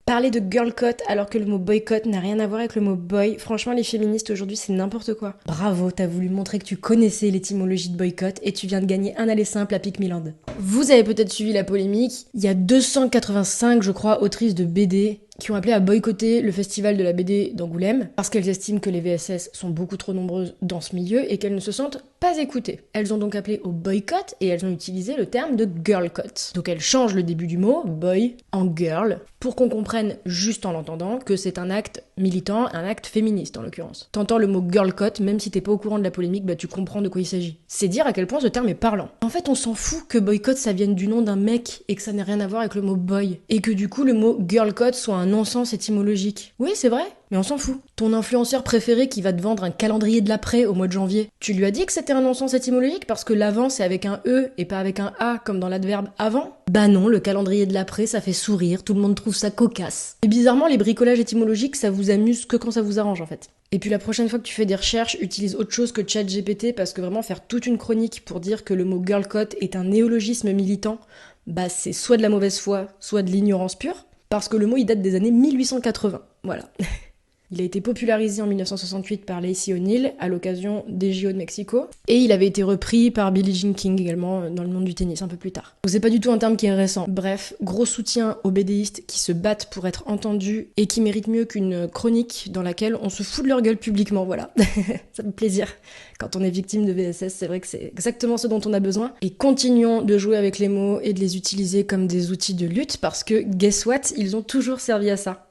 Parler de girl code alors que le mot boycott n'a rien à voir avec le mot boy, franchement les féministes aujourd'hui c'est n'importe quoi. Bravo, t'as voulu montrer que tu connaissais l'étymologie de boycott et tu viens de gagner un aller simple à Pic Milan. Vous avez peut-être suivi la polémique, il y a 285 je crois autrices de BD qui ont appelé à boycotter le festival de la BD d'Angoulême parce qu'elles estiment que les VSS sont beaucoup trop nombreuses dans ce milieu et qu'elles ne se sentent pas écoutées. Elles ont donc appelé au boycott et elles ont utilisé le terme de girl cut. Donc elles changent le début du mot, boy, en girl, pour qu'on comprenne juste en l'entendant que c'est un acte militant, un acte féministe en l'occurrence. T'entends le mot girl cut, même si t'es pas au courant de la polémique, bah tu comprends de quoi il s'agit. C'est dire à quel point ce terme est parlant. En fait, on s'en fout que boycott ça vienne du nom d'un mec et que ça n'ait rien à voir avec le mot boy. Et que du coup le mot girl cut soit un non-sens étymologique. Oui, c'est vrai, mais on s'en fout. Ton influenceur préféré qui va te vendre un calendrier de l'après au mois de janvier, tu lui as dit que c'était un non-sens étymologique parce que l'avant c'est avec un E et pas avec un A comme dans l'adverbe avant? Bah non, le calendrier de l'après ça fait sourire, tout le monde trouve ça cocasse. Et bizarrement, les bricolages étymologiques ça vous amuse que quand ça vous arrange en fait. Et puis la prochaine fois que tu fais des recherches, utilise autre chose que ChatGPT parce que vraiment faire toute une chronique pour dire que le mot girl code est un néologisme militant, bah c'est soit de la mauvaise foi, soit de l'ignorance pure. Parce que le mot il date des années 1880, voilà. Il a été popularisé en 1968 par Lacey O'Neill à l'occasion des JO de Mexico, et il avait été repris par Billie Jean King également dans le monde du tennis un peu plus tard. Donc c'est pas du tout un terme qui est récent. Bref, gros soutien aux BDistes qui se battent pour être entendus et qui méritent mieux qu'une chronique dans laquelle on se fout de leur gueule publiquement, voilà. Ça me fait plaisir. Quand on est victime de VSS, c'est vrai que c'est exactement ce dont on a besoin. Et continuons de jouer avec les mots et de les utiliser comme des outils de lutte parce que, guess what, ils ont toujours servi à ça.